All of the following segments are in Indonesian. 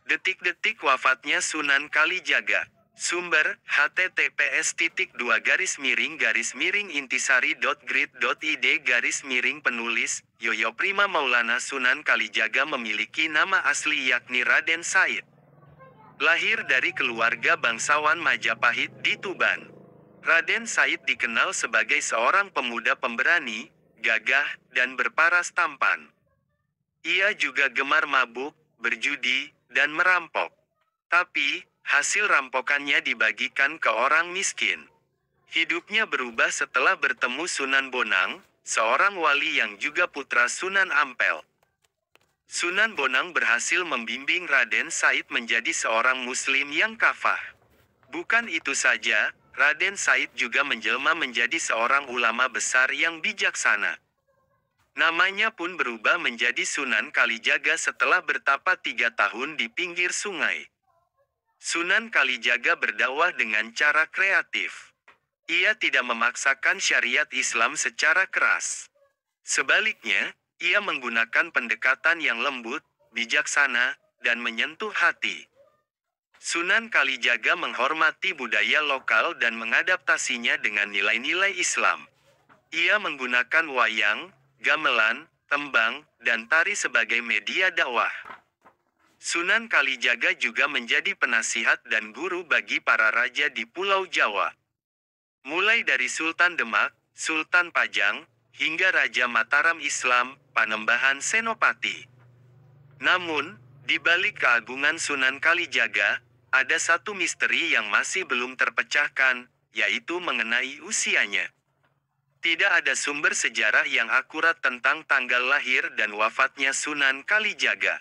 Detik-detik wafatnya Sunan Kalijaga. Sumber, https://intisari.grid.id penulis, Yoyo Prima Maulana Sunan Kalijaga memiliki nama asli yakni Raden Said. Lahir dari keluarga bangsawan Majapahit di Tuban. Raden Said dikenal sebagai seorang pemuda pemberani, gagah, dan berparas tampan. Ia juga gemar mabuk, berjudi, dan merampok. Tapi, hasil rampokannya dibagikan ke orang miskin. Hidupnya berubah setelah bertemu Sunan Bonang, seorang wali yang juga putra Sunan Ampel. Sunan Bonang berhasil membimbing Raden Said menjadi seorang muslim yang kafah. Bukan itu saja, Raden Said juga menjelma menjadi seorang ulama besar yang bijaksana. Namanya pun berubah menjadi Sunan Kalijaga setelah bertapa 3 tahun di pinggir sungai. Sunan Kalijaga berdakwah dengan cara kreatif. Ia tidak memaksakan syariat Islam secara keras. Sebaliknya, ia menggunakan pendekatan yang lembut, bijaksana, dan menyentuh hati. Sunan Kalijaga menghormati budaya lokal dan mengadaptasinya dengan nilai-nilai Islam. Ia menggunakan wayang, gamelan, tembang, dan tari sebagai media dakwah. Sunan Kalijaga juga menjadi penasihat dan guru bagi para raja di Pulau Jawa. Mulai dari Sultan Demak, Sultan Pajang, hingga Raja Mataram Islam, Panembahan Senopati. Namun, di balik keagungan Sunan Kalijaga, ada satu misteri yang masih belum terpecahkan, yaitu mengenai usianya. Tidak ada sumber sejarah yang akurat tentang tanggal lahir dan wafatnya Sunan Kalijaga.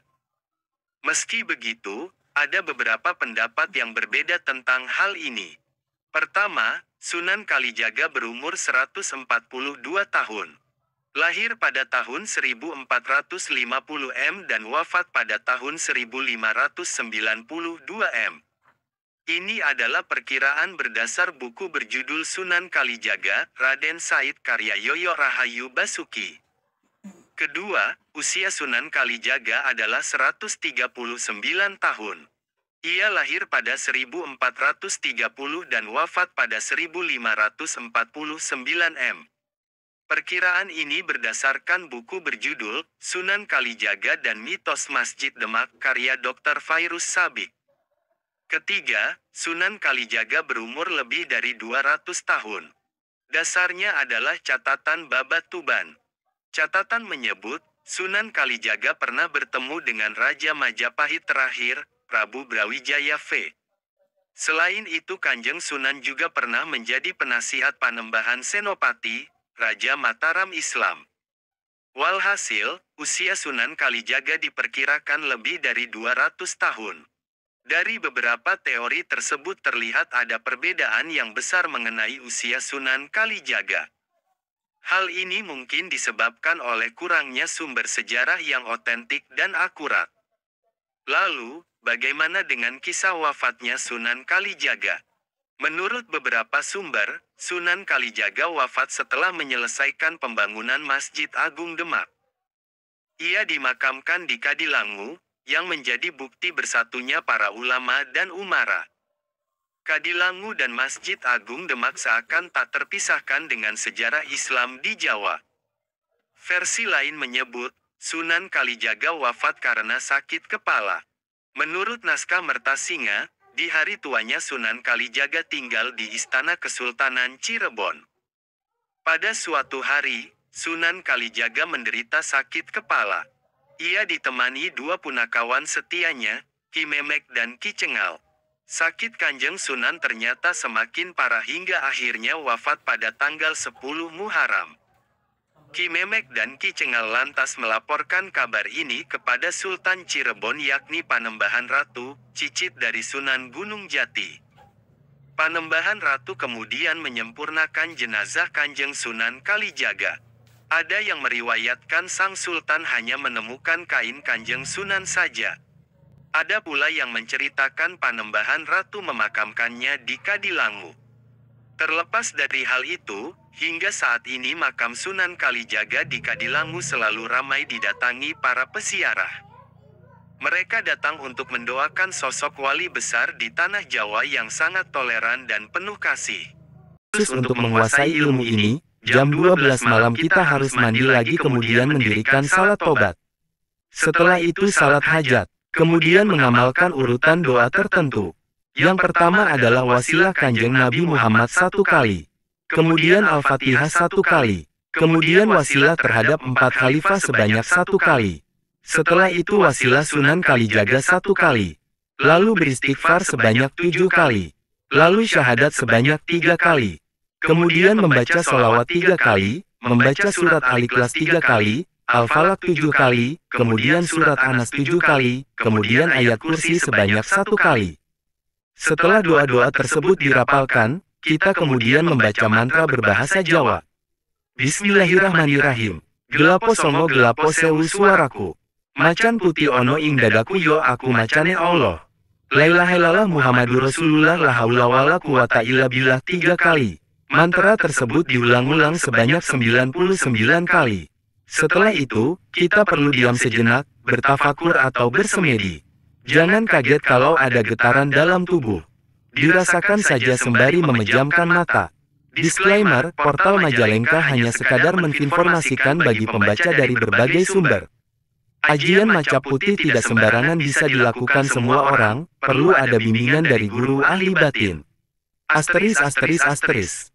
Meski begitu, ada beberapa pendapat yang berbeda tentang hal ini. Pertama, Sunan Kalijaga berumur 142 tahun. Lahir pada tahun 1450 M dan wafat pada tahun 1592 M. Ini adalah perkiraan berdasar buku berjudul Sunan Kalijaga, Raden Said karya Yoyo Rahayu Basuki. Kedua, usia Sunan Kalijaga adalah 139 tahun. Ia lahir pada 1430 dan wafat pada 1549 M. Perkiraan ini berdasarkan buku berjudul Sunan Kalijaga dan Mitos Masjid Demak karya Dr. Fairuz Sabik. Ketiga, Sunan Kalijaga berumur lebih dari 200 tahun. Dasarnya adalah catatan Babat Tuban. Catatan menyebut, Sunan Kalijaga pernah bertemu dengan Raja Majapahit terakhir, Prabu Brawijaya V. Selain itu Kanjeng Sunan juga pernah menjadi penasihat Panembahan Senopati, Raja Mataram Islam. Walhasil, usia Sunan Kalijaga diperkirakan lebih dari 200 tahun. Dari beberapa teori tersebut terlihat ada perbedaan yang besar mengenai usia Sunan Kalijaga. Hal ini mungkin disebabkan oleh kurangnya sumber sejarah yang otentik dan akurat. Lalu, bagaimana dengan kisah wafatnya Sunan Kalijaga? Menurut beberapa sumber, Sunan Kalijaga wafat setelah menyelesaikan pembangunan Masjid Agung Demak. Ia dimakamkan di Kadilangu, yang menjadi bukti bersatunya para ulama dan umara. Kadilangu dan Masjid Agung Demak seakan tak terpisahkan dengan sejarah Islam di Jawa. Versi lain menyebut, Sunan Kalijaga wafat karena sakit kepala. Menurut naskah Mertasinga, di hari tuanya Sunan Kalijaga tinggal di Istana Kesultanan Cirebon. Pada suatu hari, Sunan Kalijaga menderita sakit kepala. Ia ditemani 2 punakawan setianya, Ki Memek dan Ki Cengal. Sakit Kanjeng Sunan ternyata semakin parah hingga akhirnya wafat pada tanggal 10 Muharram. Ki Memek dan Ki Cengal lantas melaporkan kabar ini kepada Sultan Cirebon yakni Panembahan Ratu, cicit dari Sunan Gunung Jati. Panembahan Ratu kemudian menyempurnakan jenazah Kanjeng Sunan Kalijaga. Ada yang meriwayatkan sang sultan hanya menemukan kain Kanjeng Sunan saja. Ada pula yang menceritakan Panembahan Ratu memakamkannya di Kadilangu. Terlepas dari hal itu, hingga saat ini makam Sunan Kalijaga di Kadilangu selalu ramai didatangi para peziarah. Mereka datang untuk mendoakan sosok wali besar di tanah Jawa yang sangat toleran dan penuh kasih. Khusus untuk menguasai ilmu ini, jam 12 malam kita harus mandi lagi kemudian mendirikan salat tobat. Setelah itu salat hajat, kemudian mengamalkan urutan doa tertentu. Yang pertama adalah wasilah Kanjeng Nabi Muhammad 1 kali. Kemudian Al-Fatihah 1 kali. Kemudian wasilah terhadap 4 khalifah sebanyak 1 kali. Setelah itu wasilah Sunan Kalijaga 1 kali. Lalu beristighfar sebanyak 7 kali. Lalu syahadat sebanyak 3 kali. Kemudian membaca sholawat 3 kali, membaca surat Al-Ikhlas 3 kali, Al-Falaq 7 kali, kemudian surat An-Nas 7 kali, kemudian ayat kursi sebanyak 1 kali. Setelah doa-doa tersebut dirapalkan, kita kemudian membaca mantra berbahasa Jawa. Bismillahirrahmanirrahim. Gelapo songo gelapo sewu suaraku. Macan putih ono ing dadaku yo aku macane Allah. La ilaha illallah Muhammadur Rasulullah la haula wala quwata illa billah 3 kali. Mantra tersebut diulang-ulang sebanyak 99 kali. Setelah itu, kita perlu diam sejenak, bertafakur atau bersemedi. Jangan kaget kalau ada getaran dalam tubuh. Dirasakan saja sembari memejamkan mata. Disclaimer, portal Majalengka hanya sekadar menginformasikan bagi pembaca dari berbagai sumber. Ajian macap putih tidak sembarangan bisa dilakukan semua orang, perlu ada bimbingan dari guru ahli batin. Asteris asteris asteris.